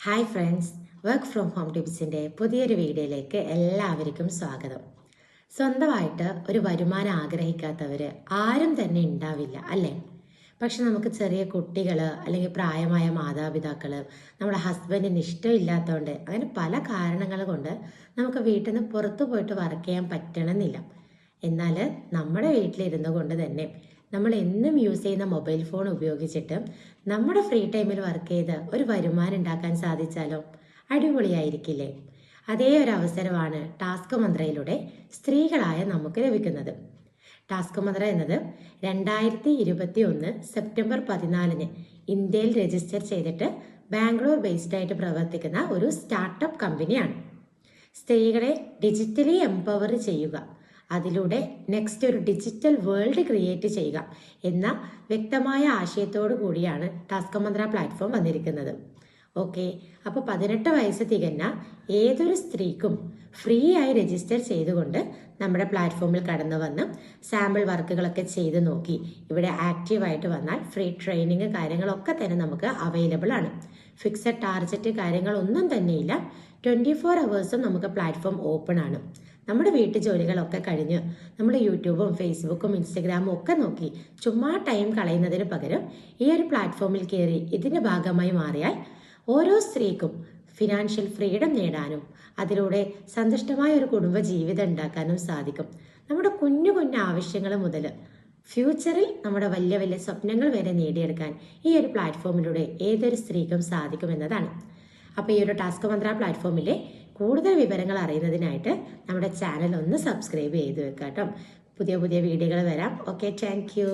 Hi friends, work from home ടിപ്സിൻ്റെ പുതിയൊരു വീഡിയോയിലേക്ക് എല്ലാവർക്കും സ്വാഗതം. സ്വന്തമായിട്ട് ഒരു വരുമാനം ആഗ്രഹിക്കാത്തവർ ആരും തന്നെ ഉണ്ടാവില്ല അല്ലേ? പക്ഷെ നമുക്ക് ചെറിയ കുട്ടികൾ അല്ലെങ്കിൽ പ്രായമായ മാതാപിതാക്കൾ, നമ്മുടെ ഹസ്ബൻഡിന് ഇഷ്ടമില്ലാത്തതുകൊണ്ട് അങ്ങനെ പല കാരണങ്ങൾ കൊണ്ട് നമുക്ക് വീട്ടിൽ നിന്ന് പുറത്തു പോയിട്ട് വർക്ക് ചെയ്യാൻ പറ്റണമെന്നില്ല. എന്നാൽ നമ്മുടെ വീട്ടിലിരുന്നു കൊണ്ട് തന്നെ നമ്മൾ എന്നും യൂസ് ചെയ്യുന്ന മൊബൈൽ ഫോൺ ഉപയോഗിച്ചിട്ട് നമ്മുടെ ഫ്രീ ടൈമിൽ വർക്ക് ചെയ്ത് ഒരു വരുമാനം ഉണ്ടാക്കാൻ സാധിച്ചാലോ? അടിപൊളിയായിരിക്കില്ലേ? അതേ ഒരു അവസരമാണ് ടാസ്ക് മന്ത്രയിലൂടെ സ്ത്രീകളായ നമുക്ക് ലഭിക്കുന്നത്. ടാസ്ക് മന്ത്ര എന്നത് 2021 സെപ്റ്റംബർ 14 ഇന്ത്യയിൽ രജിസ്റ്റർ ചെയ്തിട്ട് ബാംഗ്ലൂർ ബേസ്ഡ് ആയിട്ട് പ്രവർത്തിക്കുന്ന ഒരു സ്റ്റാർട്ടപ്പ് കമ്പനിയാണ്. സ്ത്രീകളെ ഡിജിറ്റലി എംപവർ ചെയ്യുക, അതിലൂടെ നെക്സ്റ്റ് ഒരു ഡിജിറ്റൽ വേൾഡ് ക്രിയേറ്റ് ചെയ്യുക എന്ന വ്യക്തമായ ആശയത്തോടു കൂടിയാണ് ടാസ്ക് മന്ത്ര പ്ലാറ്റ്ഫോം വന്നിരിക്കുന്നത്. ഓക്കെ, അപ്പോൾ 18 വയസ്സ് തികഞ്ഞ ഏതൊരു സ്ത്രീക്കും ഫ്രീ ആയി രജിസ്റ്റർ ചെയ്തുകൊണ്ട് നമ്മുടെ പ്ലാറ്റ്ഫോമിൽ കടന്നു വന്ന് സാമ്പിൾ വർക്കുകളൊക്കെ ചെയ്ത് നോക്കി ഇവിടെ ആക്റ്റീവായിട്ട് വന്നാൽ ഫ്രീ ട്രെയിനിങ് കാര്യങ്ങളൊക്കെ തന്നെ നമുക്ക് അവൈലബിൾ ആണ്. ഫിക്സഡ് ടാർഗറ്റ് കാര്യങ്ങളൊന്നും തന്നെയില്ല. 24 അവേഴ്സും നമുക്ക് പ്ലാറ്റ്ഫോം ഓപ്പൺ ആണ്. നമ്മുടെ വീട്ടു ജോലികളൊക്കെ കഴിഞ്ഞ് നമ്മൾ യൂട്യൂബും ഫേസ്ബുക്കും ഇൻസ്റ്റഗ്രാമും ഒക്കെ നോക്കി ചുമ്മാ ടൈം കളയുന്നതിന് പകരം ഈ ഒരു പ്ലാറ്റ്ഫോമിൽ കയറി ഇതിൻ്റെ ഭാഗമായി മാറിയാൽ ഓരോ സ്ത്രീക്കും ഫിനാൻഷ്യൽ ഫ്രീഡം നേടാനും അതിലൂടെ സന്തുഷ്ടമായ ഒരു കുടുംബ ജീവിതം ഉണ്ടാക്കാനും സാധിക്കും. നമ്മുടെ കുഞ്ഞു കുഞ്ഞു ആവശ്യങ്ങൾ മുതൽ ഫ്യൂച്ചറിൽ നമ്മുടെ വലിയ വലിയ സ്വപ്നങ്ങൾ വരെ നേടിയെടുക്കാൻ ഈ ഒരു പ്ലാറ്റ്ഫോമിലൂടെ ഏതൊരു സ്ത്രീക്കും സാധിക്കുമെന്നതാണ്. അപ്പോൾ ഈ ഒരു ടാസ്ക് മന്ത്ര പ്ലാറ്റ്ഫോമിലെ കൂടുതൽ വിവരങ്ങൾ അറിയുന്നതിനായിട്ട് നമ്മുടെ ചാനൽ ഒന്ന് സബ്സ്ക്രൈബ് ചെയ്ത് വെക്കാം കേട്ടോ. പുതിയ പുതിയ വീഡിയോകൾ വരാം. Okay, thank you.